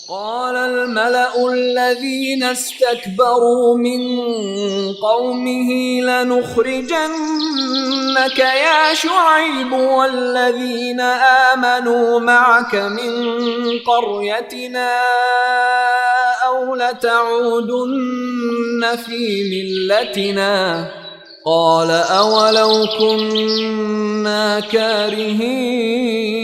قال الملأ الذين استكبروا من قومه لنخرجنك يا شعيب والذين آمنوا معك من قريتنا أو لتعودن في ملتنا قال أولو كنا كارهين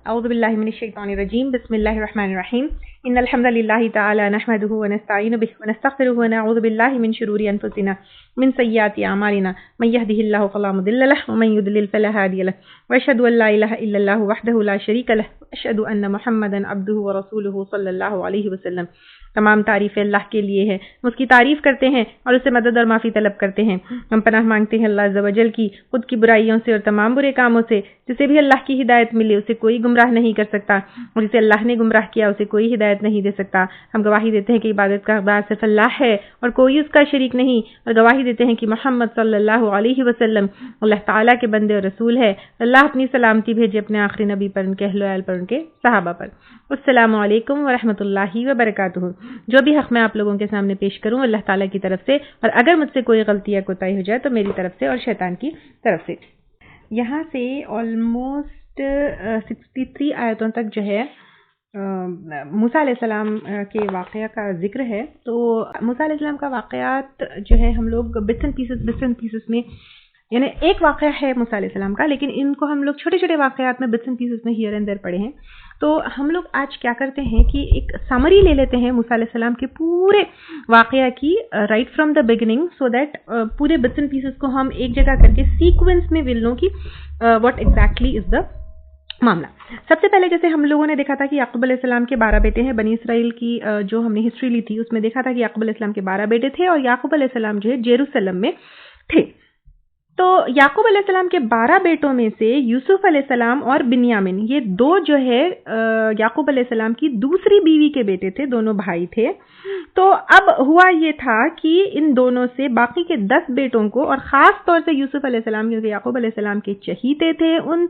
اعوذ باللہ من الشیطان الرجیم بسم اللہ الرحمن الرحیم ان الحمد للہ تعالی نحمده ونستعین به ونستغفره ونعوذ باللہ من شرور انفسنا من سیئات اعمالنا من يهده الله فلا مضل له ومن يضلل فلا هادي له واشهد ان لا اله الا الله وحده لا شريك له واشهد ان محمدا عبده ورسوله صلی اللہ علیہ وسلم۔ تمام تعریف اللہ کے لیے ہے، اس کی تعریف کرتے ہیں اور اس سے مدد اور معافی طلب کرتے ہیں۔ ہم پناہ مانگتے ہیں اللہ عز و جل کی، خود کی برائیوں سے اور تمام برے کاموں سے۔ جسے بھی اللہ کی ہدایت ملے اسے کوئی گمراہ نہیں کر سکتا، اور جسے اللہ نے گمراہ کیا اسے کوئی ہدایت نہیں دے سکتا۔ ہم گواہی دیتے ہیں کہ عبادت کا حقدار صرف اللہ ہے اور کوئی اس کا شریک نہیں، اور گواہی دیتے ہیں کہ محمد صلی اللہ علیہ وسلم اللہ تعالیٰ کے بندے اور رسول ہے۔ اللہ اپنی سلامتی بھیجے اپنے آخری نبی پر، ان کے اہل و عیال پر، ان کے صحابہ پر۔ السلام علیکم ورحمۃ اللہ وبرکاتہ۔ جو بھی حق میں آپ لوگوں کے سامنے پیش کروں اللہ تعالیٰ کی طرف سے، اور اگر مجھ سے کوئی غلطی یا کوتاہی ہو جائے تو میری طرف سے اور شیطان کی طرف سے۔ یہاں سے آلموسٹ 63 آیتوں تک جو ہے موسیٰ علیہ السلام کے واقعہ کا ذکر ہے۔ تو موسیٰ علیہ السلام کا واقعات جو ہے ہم لوگ بٹس اینڈ پیسز میں، یعنی ایک واقعہ ہے موسیٰ علیہ السلام کا، لیکن ان کو ہم لوگ چھوٹے چھوٹے واقعات میں بٹس اینڈ پیسز میں ہیئر اینڈ دیر پڑھے ہیں۔ تو ہم لوگ آج کیا کرتے ہیں کہ ایک سمری لے لیتے ہیں موسیٰ علیہ السلام کے پورے واقعہ کی، right from the beginning, so that پورے بٹس اینڈ پیسز کو ہم ایک جگہ کر کے سیکوینس میں ول نو کہ واٹ ایگزیکٹلی از دا معاملہ۔ سب سے پہلے جیسے ہم لوگوں نے دیکھا تھا کہ یعقوب علیہ السلام کے 12 بیٹے ہیں۔ بنی اسرائیل کی جو ہم نے ہسٹری لی تھی اس میں دیکھا تھا کہ یعقوب علیہ السلام کے 12 بیٹے تھے، اور یعقوب علیہ السلام جو ہے یروشلم میں تھے۔ تو یعقوب علیہ السلام کے 12 بیٹوں میں سے یوسف علیہ السلام اور بنیامین، یہ دو جو ہے یعقوب علیہ السلام کی دوسری بیوی کے بیٹے تھے، دونوں بھائی تھے۔ تو اب ہوا یہ تھا کہ ان دونوں سے باقی کے 10 بیٹوں کو، اور خاص طور سے یوسف علیہ السلام کیونکہ یعقوب علیہ السلام کے چہیتے تھے، ان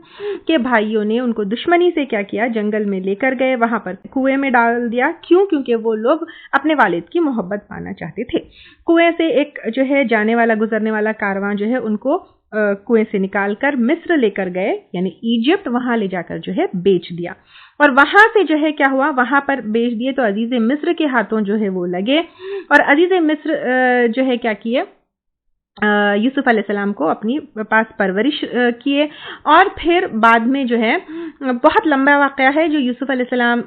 کے بھائیوں نے ان کو دشمنی سے کیا کیا، جنگل میں لے کر گئے، وہاں پر کنویں میں ڈال دیا۔ کیوں؟ کیونکہ وہ لوگ اپنے والد کی محبت پانا چاہتے تھے۔ کنویں سے ایک جو ہے جانے والا گزرنے والا کارواں جو ہے ان کو کنویں سے نکال کر مصر لے کر گئے، یعنی ایجپٹ، وہاں لے جا کر جو ہے بیچ دیا، اور وہاں سے جو ہے کیا ہوا، وہاں پر بیچ دیے تو عزیز مصر کے ہاتھوں جو ہے وہ لگے، اور عزیز مصر جو ہے کیا کیے، یوسف علیہ السلام کو اپنی پاس پرورش کیے۔ اور پھر بعد میں جو ہے بہت لمبا واقعہ ہے جو یوسف علیہ السلام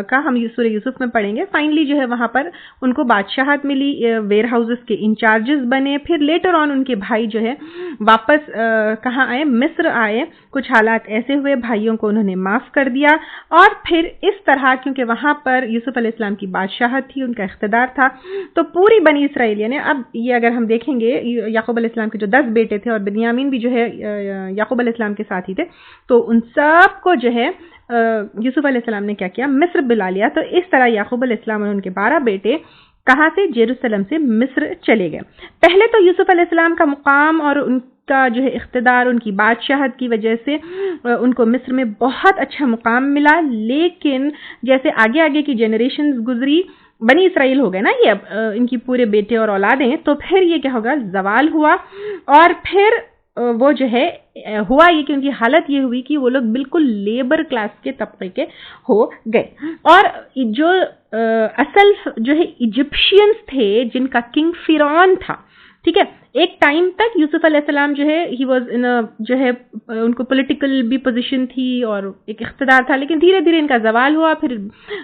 کا ہم سورہ یوسف میں پڑھیں گے۔ فائنلی جو ہے وہاں پر ان کو بادشاہت ملی، ویئر ہاؤسز کے انچارجز بنے۔ پھر لیٹر آن ان کے بھائی جو ہے واپس کہاں آئے، مصر آئے۔ کچھ حالات ایسے ہوئے، بھائیوں کو انہوں نے معاف کر دیا، اور پھر اس طرح کیونکہ وہاں پر یوسف علیہ السلام کی بادشاہت تھی، ان کا اقتدار تھا، تو پوری بنی اسرائیل، یعنی اب یہ اگر ہم دیکھیں گے یعقوب علیہ السلام کے جو 10 بیٹے تھے، اور بنیامین بھی جو ہے یعقوب علیہ السلام کے ساتھ ہی تھے، تو ان سب کو جو ہے یوسف علیہ السلام نے کیا کیا، مصر بلا لیا۔ تو اس طرح یعقوب علیہ السلام اور ان کے 12 بیٹے کہاں سے، یروشلم سے مصر چلے گئے۔ پہلے تو یوسف علیہ السلام کا مقام اور ان کا جو ہے اقتدار، ان کی بادشاہت کی وجہ سے ان کو مصر میں بہت اچھا مقام ملا، لیکن جیسے آگے آگے کی جنریشنز گزری، بنی اسرائیل ہو گئے نا یہ، اب ان کی پورے بیٹے اور اولادیں، تو پھر یہ کیا ہوگا، زوال ہوا، اور پھر وہ جو ہے ہوا یہ کہ ان کی حالت یہ ہوئی کہ وہ لوگ بالکل لیبر کلاس کے طبقے کے ہو گئے۔ اور جو اصل جو ہے ایجپشینز تھے، جن کا کنگ فرعون تھا، ٹھیک ہے، ایک ٹائم تک یوسف علیہ السلام جو ہے ہی واز ان جو ہے ان کو پولیٹیکل بھی پوزیشن تھی اور ایک اقتدار تھا، لیکن دھیرے دھیرے ان کا زوال ہوا۔ پھر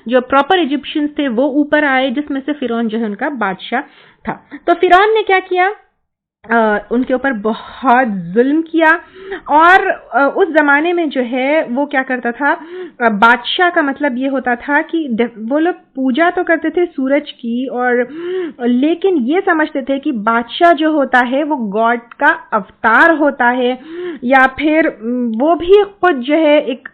جو پراپر ایجپشینز تھے وہ اوپر آئے، جس میں سے فرعون جو ہے ان کا بادشاہ تھا۔ تو فرعون نے کیا کیا، ان کے اوپر بہت ظلم کیا، اور اس زمانے میں جو ہے وہ کیا کرتا تھا، بادشاہ کا مطلب یہ ہوتا تھا کہ وہ لوگ پوجا تو کرتے تھے سورج کی، اور لیکن یہ سمجھتے تھے کہ بادشاہ جو ہوتا ہے وہ گاڈ کا اوتار ہوتا ہے، یا پھر وہ بھی خود جو ہے ایک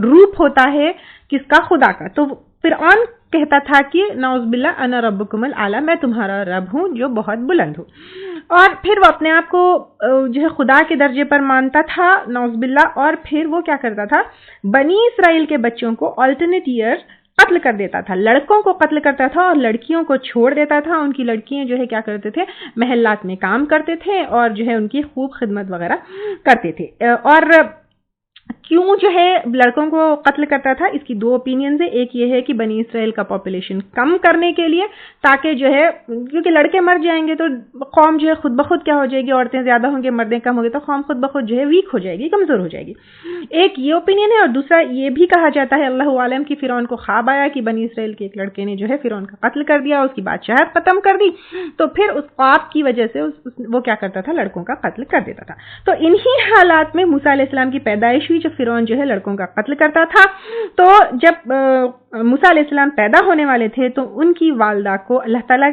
روپ ہوتا ہے کس کا، خدا کا۔ تو فرعون کہتا تھا کہ نعوذ باللہ انا ربکم الاعلی، میں تمہارا رب ہوں جو بہت بلند ہوں، اور پھر وہ اپنے آپ کو جو ہے خدا کے درجے پر مانتا تھا نعوذ باللہ، اور پھر وہ کیا کرتا تھا، بنی اسرائیل کے بچوں کو آلٹرنیٹ ایئر قتل کر دیتا تھا، لڑکوں کو قتل کرتا تھا اور لڑکیوں کو چھوڑ دیتا تھا. ان کی لڑکیاں جو ہے کیا کرتے تھے، محلات میں کام کرتے تھے اور جو ہے ان کی خوب خدمت وغیرہ کرتے تھے. اور کیوں جو ہے لڑکوں کو قتل کرتا تھا، اس کی دو اوپینینز ہیں. ایک یہ ہے کہ بنی اسرائیل کا پاپولیشن کم کرنے کے لیے، تاکہ جو ہے کیونکہ لڑکے مر جائیں گے تو قوم جو ہے خود بخود کیا ہو جائے گی، عورتیں زیادہ ہوں گے مردیں کم ہوں گے تو قوم خود بخود جو ہے ویک ہو جائے گی، کمزور ہو جائے گی. ایک یہ اوپینین ہے. اور دوسرا یہ بھی کہا جاتا ہے اللہ عالم کہ فرعون کو خواب آیا کہ بنی اسرائیل کے ایک لڑکے نے جو ہے فرعون کا قتل کر دیا، اس کی بادشاہت ختم کر دی، تو پھر اس خواب کی وجہ سے وہ کیا کرتا تھا، لڑکوں کا قتل کر دیتا تھا. تو انہی حالات میں موسیٰ علیہ السلام کی پیدائش ہوئی، جب فرعون جو ہے لڑکوں کا قتل کرتا تھا. تو جب موسیٰ علیہ السلام پیدا ہونے والے تھے تو ان کی والدہ کو اللہ تعالیٰ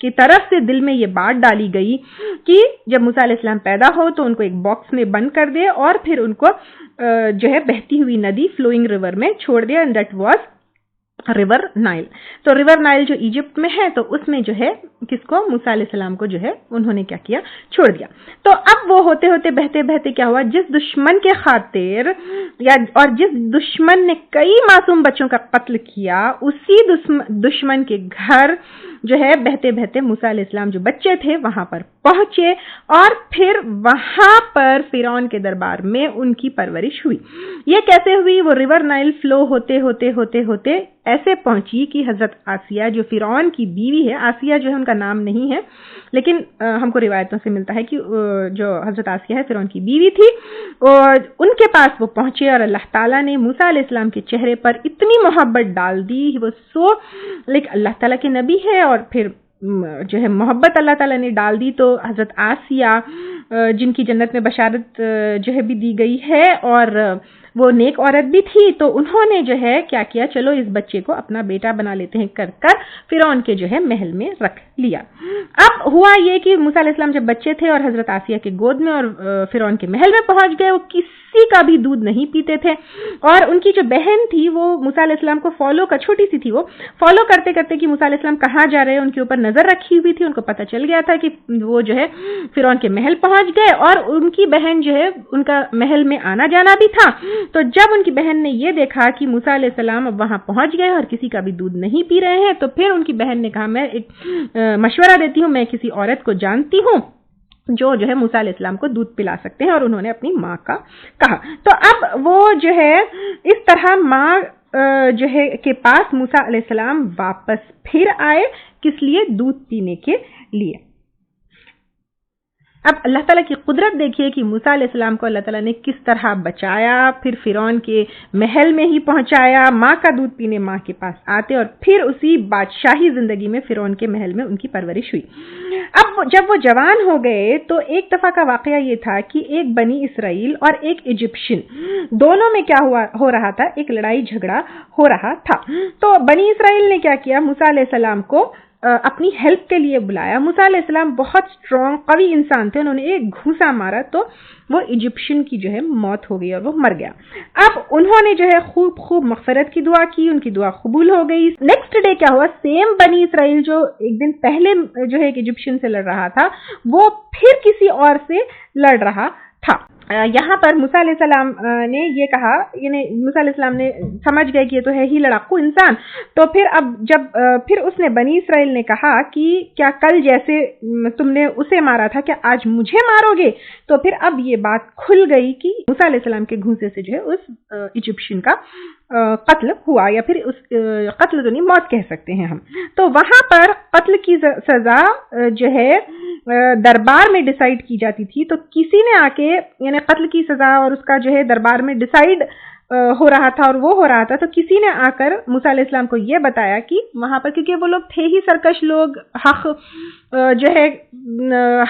کی طرف سے دل میں یہ بات ڈالی گئی کہ جب موسیٰ علیہ السلام پیدا ہو تو ان کو ایک باکس میں بند کر دے اور پھر ان کو جو ہے بہتی ہوئی ندی فلوئنگ ریور میں چھوڑ دیا، and that was river Nile. تو ریور نائل جو ایجپٹ میں ہے تو اس میں جو ہے کس کو، موسیٰ علیہ السلام کو جو ہے انہوں نے کیا کیا، چھوڑ دیا. تو اب وہ ہوتے ہوتے بہتے بہتے کیا ہوا، جس دشمن کے خاطر اور جس دشمن نے کئی معصوم بچوں کا قتل کیا، اسی دشمن کے گھر جو ہے بہتے بہتے موسیٰ علیہ السلام جو بچے تھے وہاں پر پہنچے، اور پھر وہاں پر فرعون کے دربار میں ان کی پرورش ہوئی. یہ کیسے ہوئی، وہ ریور نائل فلو ہوتے ہوتے ہوتے ہوتے ایسے پہنچی کہ حضرت آسیہ جو فرعون کی بیوی ہے، آسیہ جو ہے ان کا نام نہیں ہے لیکن ہم کو روایتوں سے ملتا ہے کہ جو حضرت آسیہ ہے فرعون کی بیوی تھی، اور ان کے پاس وہ پہنچے اور اللہ تعالیٰ نے موسیٰ علیہ السلام کے چہرے پر اتنی محبت ڈال دی، وہ لیکن اللہ تعالیٰ کے نبی ہے اور پھر جو ہے محبت اللہ تعالیٰ نے ڈال دی. تو حضرت آسیہ جن کی جنت میں بشارت جو ہے بھی دی گئی ہے اور وہ نیک عورت بھی تھی، تو انہوں نے جو ہے کیا کیا، چلو اس بچے کو اپنا بیٹا بنا لیتے ہیں کر فرعون کے جو ہے محل میں رکھ لیا. اب ہوا یہ کہ موسیٰ علیہ السلام جب بچے تھے اور حضرت آسیہ کے گود میں اور فرعون کے محل میں پہنچ گئے، وہ کسی کا بھی دودھ نہیں پیتے تھے. اور ان کی جو بہن تھی وہ موسیٰ علیہ السلام کو فالو کا، چھوٹی سی تھی، وہ فالو کرتے کرتے کہ موسیٰ علیہ السلام کہاں جا رہے ہیں ان کے اوپر نظر رکھی ہوئی تھی. ان کو پتہ چل گیا تھا کہ وہ جو ہے فرعون کے محل پہنچ گئے، اور ان کی بہن جو ہے ان کا محل میں آنا جانا بھی تھا. تو جب ان کی بہن نے یہ دیکھا کہ موسیٰ علیہ السلام اب وہاں پہنچ گئے اور کسی کا بھی دودھ نہیں پی رہے ہیں، تو پھر ان کی بہن نے کہا میں ایک مشورہ دیتی ہوں، میں کسی عورت کو جانتی ہوں جو ہے موسیٰ علیہ السلام کو دودھ پلا سکتے ہیں. اور انہوں نے اپنی ماں کا کہا. تو اب وہ جو ہے اس طرح ماں جو ہے کے پاس موسیٰ علیہ السلام واپس پھر آئے، کس لیے، دودھ پینے کے لیے. اب اللہ تعالیٰ کی قدرت دیکھیے کہ موسیٰ علیہ السلام کو اللہ تعالیٰ نے کس طرح بچایا، پھر فرعون کے محل میں ہی پہنچایا، ماں کا دودھ پینے ماں کے پاس آتے، اور پھر اسی بادشاہی زندگی میں فرعون کے محل میں ان کی پرورش ہوئی. اب جب وہ جوان ہو گئے تو ایک دفعہ کا واقعہ یہ تھا کہ ایک بنی اسرائیل اور ایک ایجپشن دونوں میں کیا ہو رہا تھا، ایک لڑائی جھگڑا ہو رہا تھا. تو بنی اسرائیل نے کیا کیا، موسیٰ علیہ السلام کو اپنی ہیلپ کے لیے بلایا. موسیٰ علیہ السلام بہت اسٹرانگ قوی انسان تھے، انہوں نے ایک گھوسا مارا تو وہ ایجپشن کی جو ہے موت ہو گئی اور وہ مر گیا. اب انہوں نے جو ہے خوب مغفرت کی دعا کی، ان کی دعا قبول ہو گئی. نیکسٹ ڈے کیا ہوا، سیم بنی اسرائیل جو ایک دن پہلے جو ہے ایک ایجپشن سے لڑ رہا تھا، وہ پھر کسی اور سے لڑ رہا تھا. یہاں پر موسیٰ علیہ السلام نے یہ کہا، یعنی موسیٰ علیہ السلام نے سمجھ گئے کہ یہ تو ہے ہی لڑاکو انسان. تو پھر اس نے بنی اسرائیل نے کہا کہ کیا کل جیسے تم نے اسے مارا تھا کیا آج مجھے مارو گے؟ تو پھر اب یہ بات کھل گئی کہ موسیٰ علیہ السلام کے گھوسے سے جو ہے اس ایجپشن کا قتل ہوا، یا پھر اس قتل تو نہیں، موت کہہ سکتے ہیں ہم. تو وہاں پر قتل کی سزا جو ہے دربار میں ڈیسائیڈ کی جاتی تھی. تو کسی نے آ کے، یعنی قتل کی سزا اور اس کا جو ہے دربار میں ڈیسائیڈ ہو رہا تھا اور وہ ہو رہا تھا، تو کسی نے آ کر موسیٰ علیہ السلام کو یہ بتایا کہ وہاں پر، کیونکہ وہ لوگ تھے ہی سرکش لوگ، حق جو ہے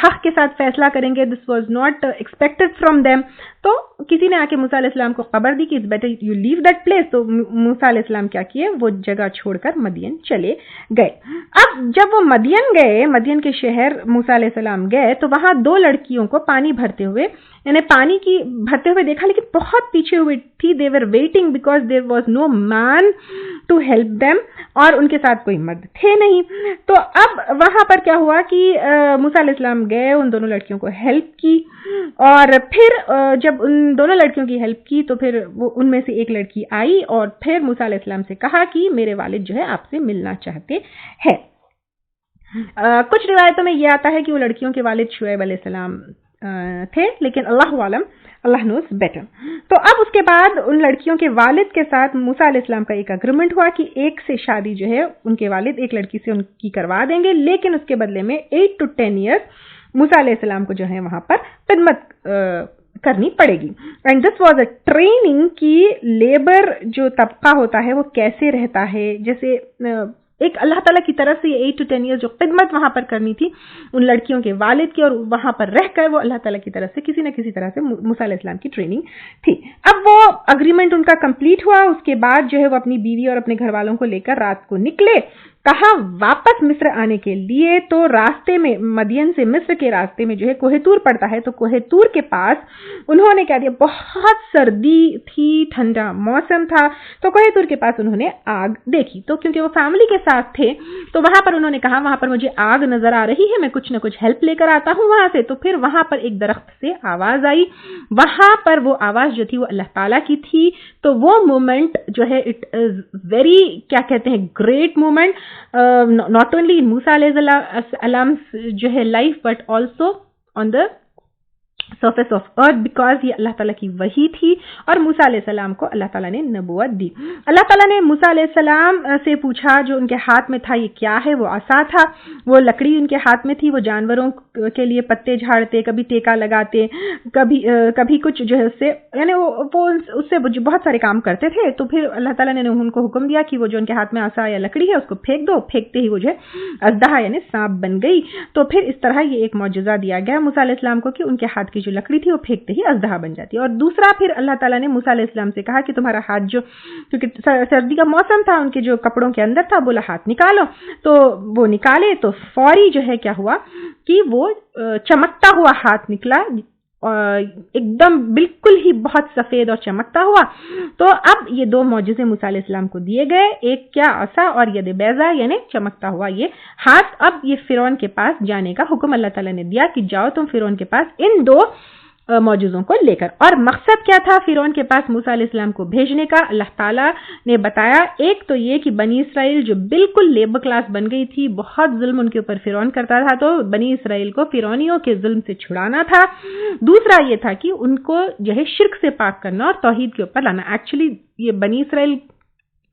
حق کے ساتھ فیصلہ کریں گے، this was not expected from them. تو کسی نے آ کے موسیٰ علیہ السلام کو خبر دی کہ it's better you leave that place. تو موسیٰ علیہ السلام کیا کیے، وہ جگہ چھوڑ کر مدین چلے گئے. اب جب وہ مدین گئے، مدین کے شہر موسیٰ علیہ السلام گئے، تو وہاں دو لڑکیوں کو پانی بھرتے ہوئے، یعنی پانی کی بھرتے ہوئے دیکھا، لیکن بہت پیچھے ہوئی تھی. they were waiting because there was no man to help them, اور ان کے ساتھ کوئی مرد تھے نہیں. تو اب وہاں پر کیا ہوا کہ موسیٰ علیہ السلام گئے, ان دونوں لڑکیوں کو ہیلپ کی, اور پھر جب ان دونوں لڑکیوں کی ہیلپ کی تو پھر وہ ان میں سے ایک لڑکی آئی اور پھر موسیٰ علیہ السلام سے کہا کہ میرے والد جو ہے آپ سے ملنا چاہتے ہیں. کچھ روایتوں میں یہ آتا ہے کہ وہ لڑکیوں کے والد شعیب علیہ السلام تھے, لیکن اللہ عالم, اللہ نوز بیٹر. تو اب اس کے بعد ان لڑکیوں کے والد کے ساتھ موسیٰ علیہ السلام کا ایک اگریمنٹ ہوا کہ ایک سے شادی جو ہے ان کے والد ایک لڑکی سے ان کی کروا دیں گے, لیکن اس کے بدلے میں 8 to 10 years موسیٰ علیہ السلام کو جو ہے وہاں پر خدمت کرنی پڑے گی. And this was a training کی لیبر جو طبقہ ہوتا ہے وہ کیسے رہتا ہے. جیسے ایک اللہ تعالیٰ کی طرف سے یہ 8 to 10 years جو خدمت وہاں پر کرنی تھی ان لڑکیوں کے والد کی, اور وہاں پر رہ کر وہ اللہ تعالیٰ کی طرف سے کسی نہ کسی طرح سے موسیٰ علیہ السلام کی ٹریننگ تھی. اب وہ اگریمنٹ ان کا کمپلیٹ ہوا. اس کے بعد جو ہے وہ اپنی بیوی اور اپنے گھر والوں کو لے کر رات کو نکلے. کہاں واپس مصر آنے کے لیے, تو راستے میں مدین سے مصر کے راستے میں جو ہے کوہ طور پڑتا ہے, تو کوہ طور کے پاس انہوں نے کیا دیا, بہت سردی تھی, ٹھنڈا موسم تھا, تو کوہ طور کے پاس انہوں نے آگ دیکھی. تو کیونکہ وہ فیملی کے ساتھ تھے تو وہاں پر انہوں نے کہا وہاں پر مجھے آگ نظر آ رہی ہے, میں کچھ نہ کچھ ہیلپ لے کر آتا ہوں وہاں سے. تو پھر وہاں پر ایک درخت سے آواز آئی, وہاں پر وہ آواز جو تھی وہ اللہ تعالیٰ کی تھی. تو وہ مومنٹ جو ہے اٹ از ویری کیا کہتے ہیں great moment, not only in Musa alayhi salam's جو ہے life but also on the surface of earth, because یہ اللہ تعالیٰ کی وحی تھی اور موسیٰ علیہ السلام کو اللہ تعالیٰ نے نبوت دی. اللہ تعالیٰ نے موسیٰ علیہ السلام سے پوچھا جو ان کے ہاتھ میں تھا یہ کیا ہے. وہ عصا تھا, وہ لکڑی ان کے ہاتھ میں تھی, وہ جانوروں کے لیے پتے جھاڑتے, کبھی ٹیکا لگاتے, کبھی کچھ جو ہے اس سے, یعنی وہ اس سے بہت سارے کام کرتے تھے. تو پھر اللہ تعالیٰ نے ان کو حکم دیا کہ وہ جو ان کے ہاتھ میں عصا یا لکڑی ہے اس کو پھینک دو. پھینکتے ہی وہ جو ہے اژدہا یعنی سانپ بن گئی. تو پھر اس طرح یہ ایک معجزہ دیا گیا موسیٰ علیہ السلام کو کہ ان کے ہاتھ کی جو لکڑی تھی وہ پھینکتے ہی اژدہا بن جاتی. اور دوسرا پھر اللہ تعالیٰ نے موسیٰ علیہ السلام سے کہا کہ تمہارا ہاتھ جو, کیونکہ سردی کا موسم تھا, ان کے جو کپڑوں کے اندر تھا, بولا ہاتھ نکالو. تو وہ نکالے تو فوری جو ہے کیا ہوا کہ وہ چمکتا ہوا ہاتھ نکلا, ایک دم بالکل ہی بہت سفید اور چمکتا ہوا. تو اب یہ 2 معجزے موسیٰ علیہ السلام کو دیے گئے, ایک کیا عصا اور ید بیضا یعنی چمکتا ہوا یہ ہاتھ. اب یہ فرعون کے پاس جانے کا حکم اللہ تعالیٰ نے دیا کہ جاؤ تم فرعون کے پاس ان 2 معجزوں کو لے کر. اور مقصد کیا تھا فرعون کے پاس موسیٰ علیہ السلام کو بھیجنے کا, اللہ تعالیٰ نے بتایا. ایک تو یہ کہ بنی اسرائیل جو بالکل لیبر کلاس بن گئی تھی, بہت ظلم ان کے اوپر فرعون کرتا تھا, تو بنی اسرائیل کو فرعونیوں کے ظلم سے چھڑانا تھا. دوسرا یہ تھا کہ ان کو جو ہے شرک سے پاک کرنا اور توحید کے اوپر لانا. ایکچولی یہ بنی اسرائیل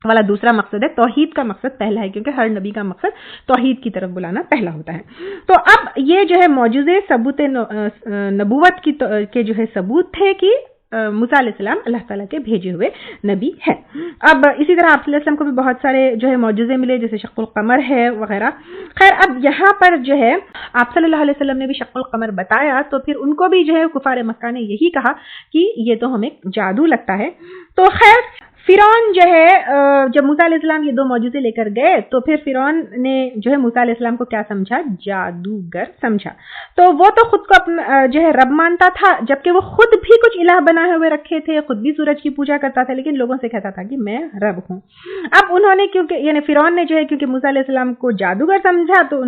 والا دوسرا مقصد ہے, توحید کا مقصد پہلا ہے, کیونکہ ہر نبی کا مقصد توحید کی طرف بلانا پہلا ہوتا ہے. تو اب یہ جو ہے معجزے ثبوت نبوت کے جو ہے ثبوت تھے کہ موسیٰ علیہ السلام اللہ تعالیٰ کے بھیجے ہوئے نبی ہیں. اب اسی طرح آپ صلی اللہ علیہ وسلم کو بھی بہت سارے جو ہے معجزے ملے, جیسے شق القمر ہے وغیرہ. خیر اب یہاں پر جو ہے آپ صلی اللہ علیہ وسلم نے بھی شق القمر بتایا, تو پھر ان کو بھی جو ہے کفار مکہ نے یہی کہا کہ یہ تو ہمیں جادو لگتا ہے. تو خیر فرعون جو ہے جب موسیٰ علیہ السلام یہ 2 معجزے لے کر گئے تو پھر فرعون نے جو ہے موسیٰ علیہ السلام کو کیا سمجھا, جادوگر سمجھا. تو وہ تو خود کو اپنا جو ہے رب مانتا تھا, جبکہ وہ خود بھی کچھ الہ بنائے ہوئے رکھے تھے, خود بھی سورج کی پوجا کرتا تھا, لیکن لوگوں سے کہتا تھا کہ میں رب ہوں. اب انہوں نے کیونکہ یعنی فرعون نے جو ہے کیونکہ موسیٰ علیہ السلام کو جادوگر سمجھا, تو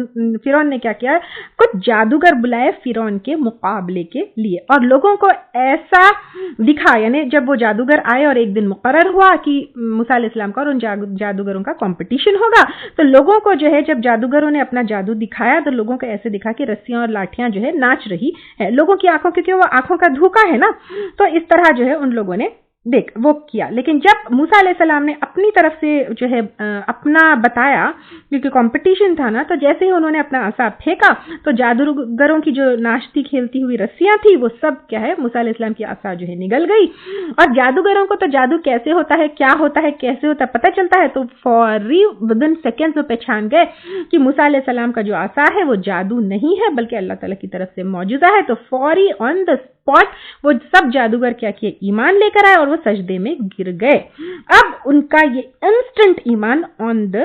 فرعون نے کیا کیا, کچھ جادوگر بلائے فرعون کے مقابلے کے لیے, اور لوگوں کو ایسا دکھا, یعنی جب وہ جادوگر آئے اور ایک دن مقرر ہوا کہ موسیٰ علیہ السلام کا اور ان جادوگروں کا کمپٹیشن ہوگا, تو لوگوں کو جو ہے جب جادوگروں نے اپنا جادو دکھایا تو لوگوں کو ایسے دکھا کہ رسیاں اور لاٹھیاں جو ہے ناچ رہی ہے لوگوں کی آنکھوں, کیونکہ وہ آنکھوں کا دھوکا ہے نا. تو اس طرح جو ہے ان لوگوں نے وہ کیا. لیکن جب موسیٰ علیہ السلام نے اپنی طرف سے جو ہے اپنا بتایا, کیونکہ کمپٹیشن تھا نا, تو جیسے ہی انہوں نے اپنا عصا پھینکا تو جادوگروں کی جو ناچتی کھیلتی ہوئی رسیاں تھی وہ سب کیا ہے موسیٰ علیہ السلام کی عصا جو ہے نگل گئی. اور جادوگروں کو تو جادو کیسے ہوتا ہے, کیا ہوتا ہے, کیسے ہوتا ہے پتہ چلتا ہے, تو فوری ودن سیکنڈز وہ پہچان گئے کہ موسیٰ علیہ السلام کا جو عصا ہے وہ جادو نہیں ہے بلکہ اللہ تعالیٰ کی طرف سے معجزہ ہے. تو فوری آن دا اسپاٹ وہ سب جادوگر کیا کیے, ایمان لے کر آئے اور وہ سجدے میں گر گئے. اب ان کا یہ انسٹنٹ ایمان آن دا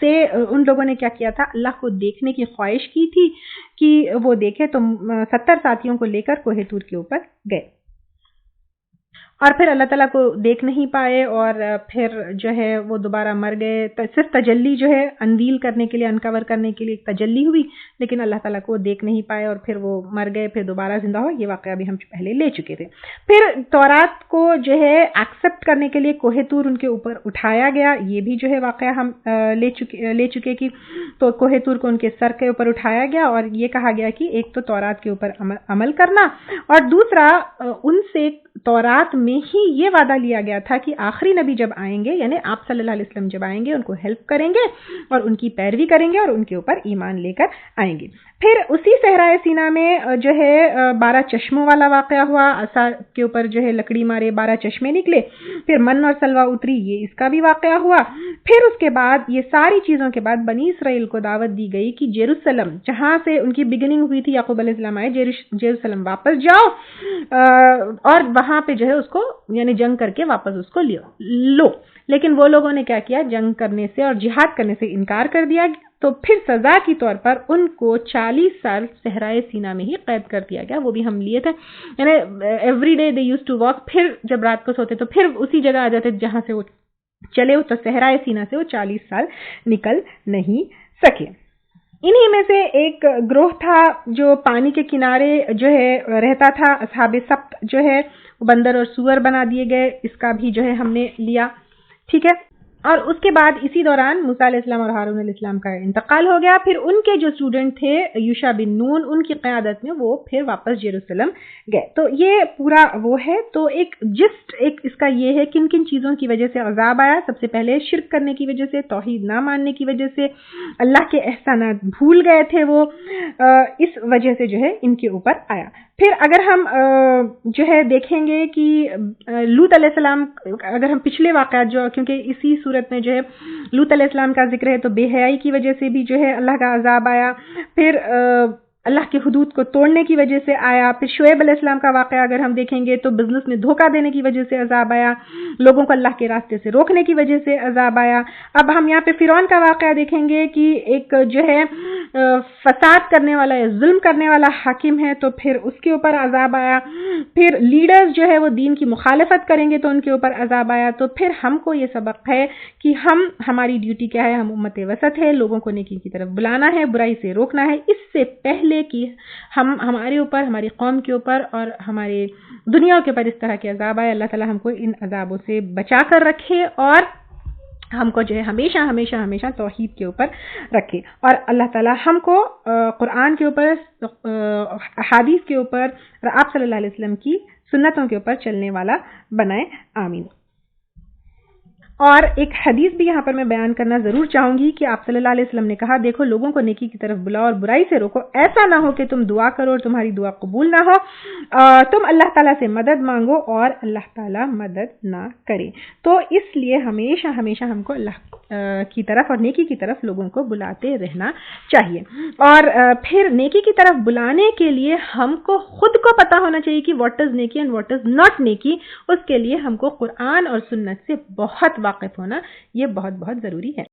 سے ان لوگوں نے کیا کیا تھا, اللہ کو دیکھنے کی خواہش کی تھی کہ وہ دیکھے, تو 70 ساتھیوں کو لے کر کوہ طور کے اوپر گئے, اور پھر اللہ تعالیٰ کو دیکھ نہیں پائے, اور پھر جو ہے وہ دوبارہ مر گئے. صرف تجلی جو ہے انویل کرنے کے لیے, انکور کرنے کے لیے ایک تجلی ہوئی, لیکن اللہ تعالیٰ کو دیکھ نہیں پائے, اور پھر وہ مر گئے, پھر دوبارہ زندہ ہوئے. یہ واقعہ بھی ہم پہلے لے چکے تھے. پھر تورات کو جو ہے ایکسیپٹ کرنے کے لیے کوہ طور ان کے اوپر اٹھایا گیا, یہ بھی جو ہے واقعہ ہم لے چکے کہ تو کوہ طور کو ان کے سر کے اوپر اٹھایا گیا, اور یہ کہا گیا کہ ایک تو تورات کے اوپر عمل کرنا, اور دوسرا ان سے تورات میں ہی یہ وعدہ لیا گیا تھا کہ آخری نبی جب آئیں گے, یعنی آپ صلی اللہ علیہ وسلم جب آئیں گے, ان کو ہیلپ کریں گے اور ان کی پیروی کریں گے اور ان کے اوپر ایمان لے کر آئیں گے. پھر اسی صحرائے سینا میں جو ہے 12 چشموں والا واقعہ ہوا, عصا کے اوپر جو ہے لکڑی مارے 12 چشمے نکلے, پھر من اور سلوہ اتری, یہ اس کا بھی واقعہ ہوا. پھر اس کے بعد یہ ساری چیزوں کے بعد بنی اسرائیل کو دعوت دی گئی کہ جیروسلم, جہاں سے ان کی بگننگ ہوئی تھی, یعقوب علیہ السلام آئے, جیروسلم واپس جاؤ, اور وہاں پہ جو ہے اس کو یعنی جنگ کر کے واپس اس کو لو. لیکن وہ لوگوں نے کیا کیا, جنگ کرنے سے اور جہاد کرنے سے انکار کر دیا. تو پھر سزا کی طور پر ان کو 40 سال صحرائے سینا میں ہی قید کر دیا گیا. وہ بھی ہم لیے تھے, یعنی every day they used to walk, پھر جب رات کو سوتے تو پھر اسی جگہ آ جاتے جہاں سے وہ چلے. تو صحرائے سینا سے وہ 40 سال نکل نہیں سکے. انہی میں سے ایک گروہ تھا جو پانی کے کنارے جو ہے رہتا تھا, اصحاب سبت جو ہے بندر اور سور بنا دیے گئے, اس کا بھی جو ہے ہم نے لیا. ٹھیک ہے, اور اس کے بعد اسی دوران موسیٰ علیہ السلام اور ہارون علیہ السلام کا انتقال ہو گیا. پھر ان کے جو اسٹوڈنٹ تھے یوشع بن نون, ان کی قیادت میں وہ پھر واپس جیروسلم گئے. تو یہ پورا وہ ہے. تو ایک اس کا یہ ہے کن کن چیزوں کی وجہ سے عذاب آیا. سب سے پہلے شرک کرنے کی وجہ سے, توحید نہ ماننے کی وجہ سے, اللہ کے احسانات بھول گئے تھے وہ, اس وجہ سے جو ہے ان کے اوپر آیا. پھر اگر ہم جو ہے دیکھیں گے کہ لوط علیہ السلام, اگر ہم پچھلے واقعات جو, کیونکہ اسی صورت میں جو ہے لوط علیہ السلام کا ذکر ہے, تو بے حیائی کی وجہ سے بھی جو ہے اللہ کا عذاب آیا. پھر اللہ کے حدود کو توڑنے کی وجہ سے آیا. پھر شعیب علیہ السلام کا واقعہ اگر ہم دیکھیں گے تو بزنس میں دھوکہ دینے کی وجہ سے عذاب آیا, لوگوں کو اللہ کے راستے سے روکنے کی وجہ سے عذاب آیا. اب ہم یہاں پہ فرعون کا واقعہ دیکھیں گے کہ ایک جو ہے فساد کرنے والا یا ظلم کرنے والا حاکم ہے, تو پھر اس کے اوپر عذاب آیا. پھر لیڈرز جو ہے وہ دین کی مخالفت کریں گے تو ان کے اوپر عذاب آیا. تو پھر ہم کو یہ سبق ہے کہ ہماری ڈیوٹی کیا ہے, ہم امت وسط ہے, لوگوں کو نیکی کی طرف بلانا ہے, برائی سے روکنا ہے. اس سے پہلے کہ ہمارے اوپر, ہماری قوم کے اوپر اور ہمارے دنیا کے اوپر اس طرح کے عذاب آئے, اللہ تعالی ہم کو ان عذابوں سے بچا کر رکھے اور ہم کو جو ہے ہمیشہ ہمیشہ ہمیشہ توحید کے اوپر رکھے, اور اللہ تعالی ہم کو قرآن کے اوپر, احادیث کے اوپر اور آپ صلی اللہ علیہ وسلم کی سنتوں کے اوپر چلنے والا بنائے. آمین. اور ایک حدیث بھی یہاں پر میں بیان کرنا ضرور چاہوں گی کہ آپ صلی اللہ علیہ وسلم نے کہا, دیکھو لوگوں کو نیکی کی طرف بلاؤ اور برائی سے روکو. ایسا نہ ہو کہ تم دعا کرو اور تمہاری دعا قبول نہ ہو, تم اللہ تعالیٰ سے مدد مانگو اور اللہ تعالیٰ مدد نہ کرے. تو اس لیے ہمیشہ ہمیشہ ہم کو اللہ کی طرف اور نیکی کی طرف لوگوں کو بلاتے رہنا چاہیے. اور پھر نیکی کی طرف بلانے کے لیے ہم کو خود کو پتا ہونا چاہیے کہ واٹ از نیکی اینڈ واٹ از ناٹ نیکی. اس کے لیے ہم کو قرآن اور سنت سے بہت واقف ہونا یہ بہت بہت ضروری ہے.